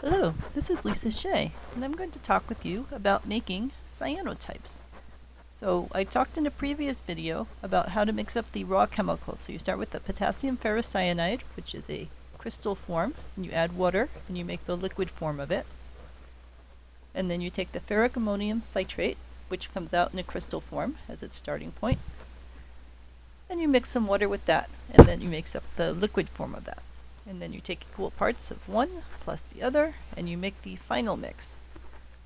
Hello, this is Lisa Shea, and I'm going to talk with you about making cyanotypes. So I talked in a previous video about how to mix up the raw chemicals. So you start with the potassium ferrocyanide, which is a crystal form, and you add water, and you make the liquid form of it. And then you take the ferric ammonium citrate, which comes out in a crystal form as its starting point, and you mix some water with that, and then you mix up the liquid form of that. And then you take equal parts of one plus the other, and you make the final mix.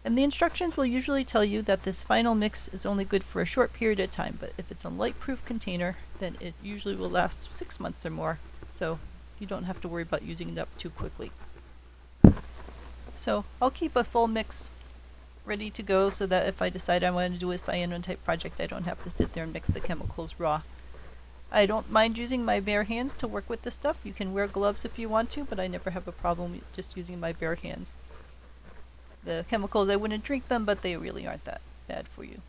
And the instructions will usually tell you that this final mix is only good for a short period of time, but if it's a light-proof container, then it usually will last 6 months or more, so you don't have to worry about using it up too quickly. So I'll keep a full mix ready to go so that if I decide I want to do a cyanotype project, I don't have to sit there and mix the chemicals raw. I don't mind using my bare hands to work with this stuff. You can wear gloves if you want to, but I never have a problem just using my bare hands. The chemicals, I wouldn't drink them, but they really aren't that bad for you.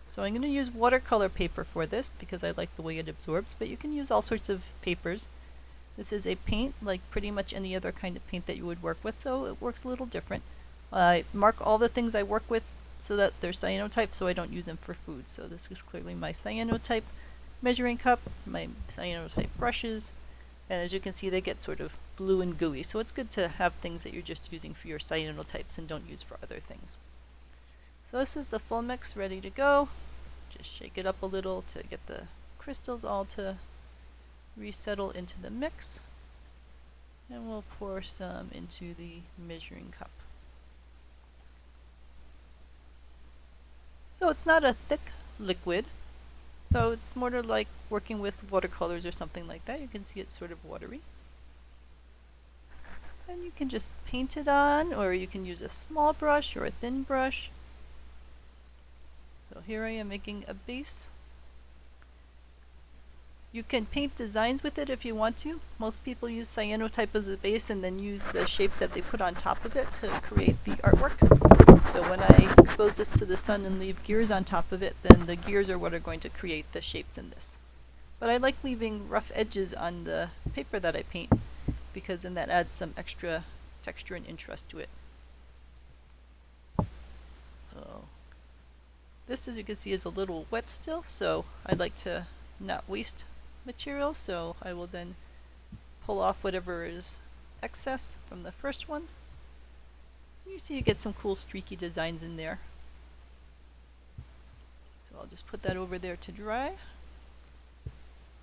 So I'm going to use watercolor paper for this because I like the way it absorbs, but you can use all sorts of papers. This is a paint like pretty much any other kind of paint that you would work with, so it works a little different. I mark all the things I work with so that they're cyanotypes, so I don't use them for food. So this is clearly my cyanotype measuring cup, my cyanotype brushes, and as you can see they get sort of blue and gooey, so it's good to have things that you're just using for your cyanotypes and don't use for other things. So this is the full mix ready to go. Just shake it up a little to get the crystals all to resettle into the mix, and we'll pour some into the measuring cup. So it's not a thick liquid, so it's more like working with watercolors or something like that. You can see it's sort of watery. And you can just paint it on, or you can use a small brush or a thin brush. So here I am making a base. You can paint designs with it if you want to. Most people use cyanotype as a base and then use the shape that they put on top of it to create the artwork. So when I expose this to the sun and leave gears on top of it, then the gears are what are going to create the shapes in this. But I like leaving rough edges on the paper that I paint because then that adds some extra texture and interest to it. So this, as you can see, is a little wet still, so I like to not waste material, so I will then pull off whatever is excess from the first one. You see you get some cool streaky designs in there. So I'll just put that over there to dry.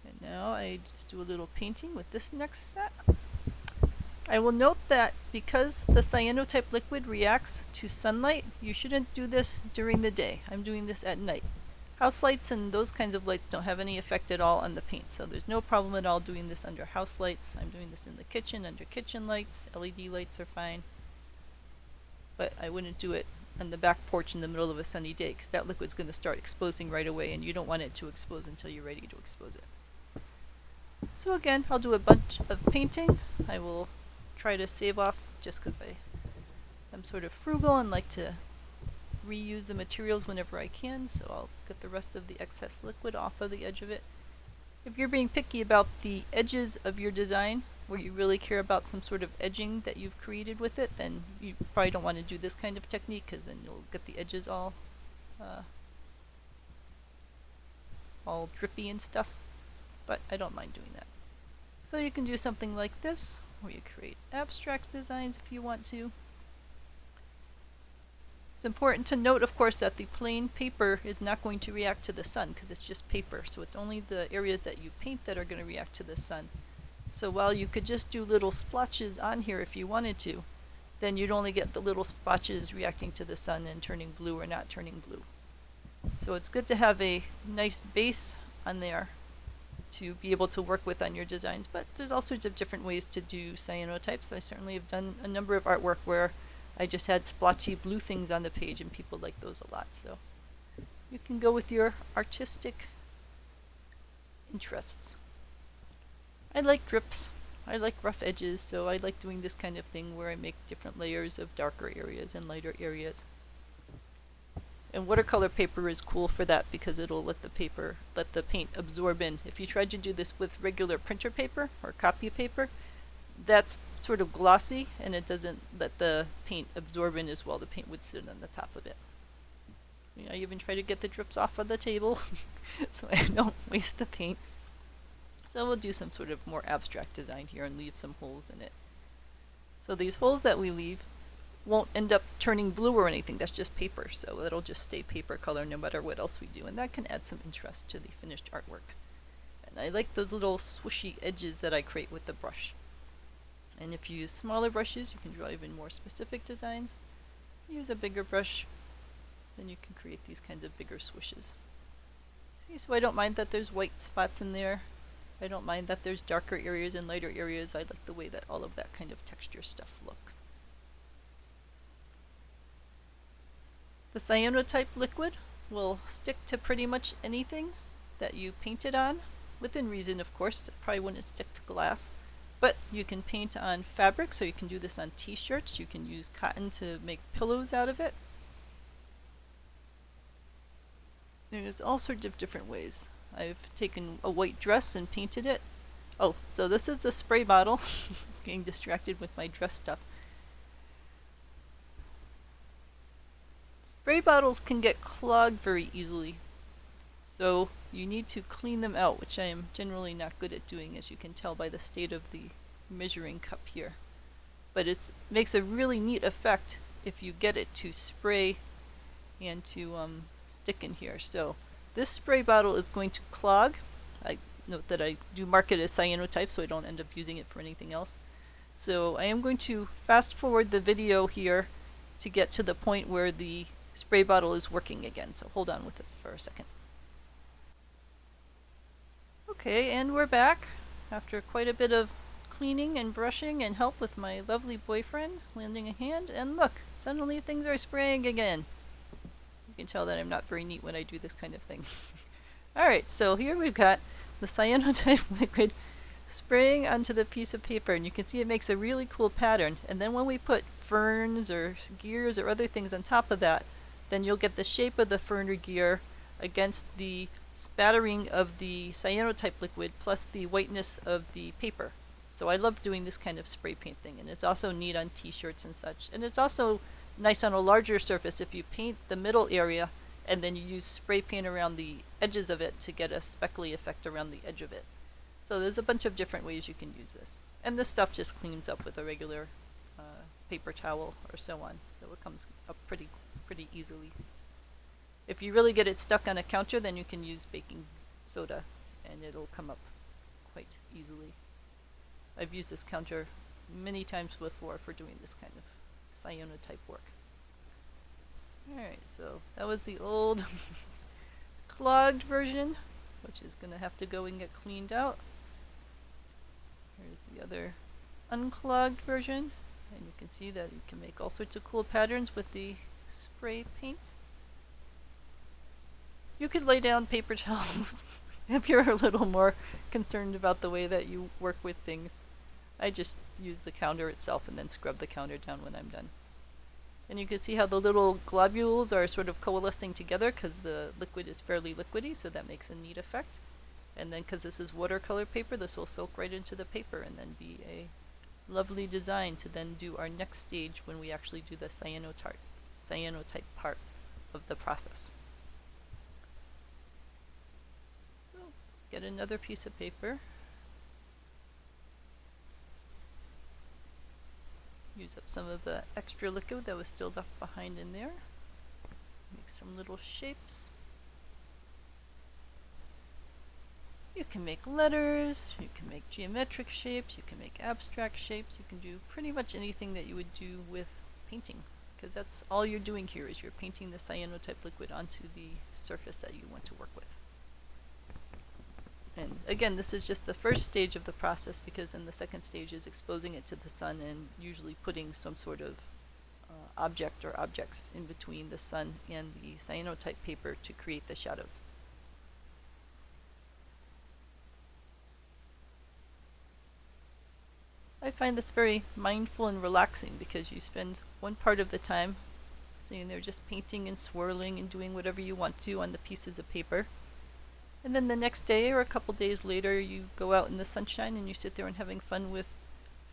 And now I just do a little painting with this next set. I will note that because the cyanotype liquid reacts to sunlight, you shouldn't do this during the day. I'm doing this at night. House lights and those kinds of lights don't have any effect at all on the paint, so there's no problem at all doing this under house lights. I'm doing this in the kitchen under kitchen lights. LED lights are fine. But I wouldn't do it on the back porch in the middle of a sunny day because that liquid's going to start exposing right away and you don't want it to expose until you're ready to expose it. So again, I'll do a bunch of painting. I will try to save off just because I'm sort of frugal and like to reuse the materials whenever I can, so I'll get the rest of the excess liquid off of the edge of it. If you're being picky about the edges of your design, where you really care about some sort of edging that you've created with it, then you probably don't want to do this kind of technique because then you'll get the edges all drippy and stuff, but I don't mind doing that. So you can do something like this, where you create abstract designs if you want to. It's important to note, of course, that the plain paper is not going to react to the sun because it's just paper, so it's only the areas that you paint that are going to react to the sun. So while you could just do little splotches on here if you wanted to, then you'd only get the little splotches reacting to the sun and turning blue or not turning blue. So it's good to have a nice base on there to be able to work with on your designs, but there's all sorts of different ways to do cyanotypes. I certainly have done a number of artwork where I just had splotchy blue things on the page and people like those a lot, so you can go with your artistic interests. I like drips. I like rough edges, so I like doing this kind of thing where I make different layers of darker areas and lighter areas. And watercolor paper is cool for that because it'll let the paint absorb in. If you tried to do this with regular printer paper or copy paper, that's sort of glossy, and it doesn't let the paint absorb in as well. The paint would sit on the top of it. I even try to get the drips off of the table so I don't waste the paint. So we'll do some sort of more abstract design here and leave some holes in it. So these holes that we leave won't end up turning blue or anything. That's just paper, so it'll just stay paper color no matter what else we do, and that can add some interest to the finished artwork. And I like those little swooshy edges that I create with the brush. And if you use smaller brushes, you can draw even more specific designs. Use a bigger brush, then you can create these kinds of bigger swooshes. See, so I don't mind that there's white spots in there. I don't mind that there's darker areas and lighter areas. I like the way that all of that kind of texture stuff looks. The cyanotype liquid will stick to pretty much anything that you paint it on, within reason of course. It probably wouldn't stick to glass, but you can paint on fabric, so you can do this on t-shirts. You can use cotton to make pillows out of it. There's all sorts of different ways. I've taken a white dress and painted it. Oh, so this is the spray bottle. Getting distracted with my dress stuff. Spray bottles can get clogged very easily, so you need to clean them out, which I am generally not good at doing, as you can tell by the state of the measuring cup here. But it makes a really neat effect if you get it to spray and to stick in here. So this spray bottle is going to clog. I note that I do mark it as cyanotype, so I don't end up using it for anything else. So I am going to fast forward the video here to get to the point where the spray bottle is working again. So hold on with it for a second. Okay, and we're back after quite a bit of cleaning and brushing and help with my lovely boyfriend lending a hand, and look, suddenly things are spraying again. You can tell that I'm not very neat when I do this kind of thing. Alright, so here we've got the cyanotype liquid spraying onto the piece of paper, and you can see it makes a really cool pattern. And then when we put ferns or gears or other things on top of that, then you'll get the shape of the fern or gear against the spattering of the cyanotype liquid plus the whiteness of the paper. So I love doing this kind of spray paint thing, and it's also neat on t-shirts and such. And it's also nice on a larger surface if you paint the middle area and then you use spray paint around the edges of it to get a speckly effect around the edge of it. So there's a bunch of different ways you can use this. And this stuff just cleans up with a regular paper towel or so on. So it comes up pretty easily. If you really get it stuck on a counter, then you can use baking soda and it'll come up quite easily. I've used this counter many times before for doing this kind of cyanotype work. Alright, so that was the old clogged version, which is going to have to go and get cleaned out. Here's the other unclogged version, and you can see that you can make all sorts of cool patterns with the spray paint. You could lay down paper towels if you're a little more concerned about the way that you work with things. I just use the counter itself and then scrub the counter down when I'm done. And you can see how the little globules are sort of coalescing together because the liquid is fairly liquidy, so that makes a neat effect. And then because this is watercolor paper, this will soak right into the paper and then be a lovely design to then do our next stage when we actually do the cyanotype part of the process. So, let's get another piece of paper. Use up some of the extra liquid that was still left behind in there. Make some little shapes. You can make letters, you can make geometric shapes, you can make abstract shapes, you can do pretty much anything that you would do with painting, because that's all you're doing here is you're painting the cyanotype liquid onto the surface that you want to work with. And again, this is just the first stage of the process, because in the second stage is exposing it to the sun and usually putting some sort of object or objects in between the sun and the cyanotype paper to create the shadows. I find this very mindful and relaxing because you spend one part of the time sitting there just painting and swirling and doing whatever you want to on the pieces of paper. And then the next day or a couple days later you go out in the sunshine and you sit there and having fun with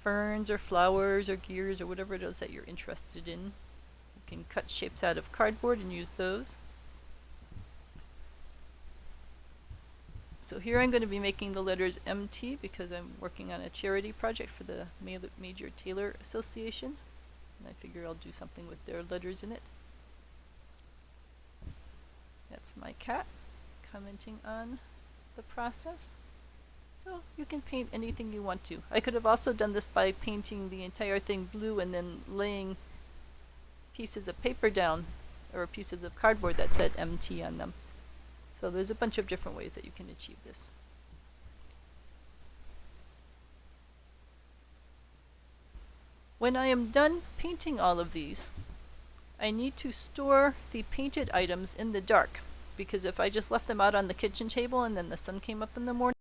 ferns or flowers or gears or whatever it is that you're interested in. You can cut shapes out of cardboard and use those. So here I'm going to be making the letters MT because I'm working on a charity project for the Major Taylor Association. And I figure I'll do something with their letters in it. That's my cat commenting on the process. So you can paint anything you want to. I could have also done this by painting the entire thing blue and then laying pieces of paper down or pieces of cardboard that said MT on them. So there's a bunch of different ways that you can achieve this. When I am done painting all of these, I need to store the painted items in the dark, because if I just left them out on the kitchen table and then the sun came up in the morning,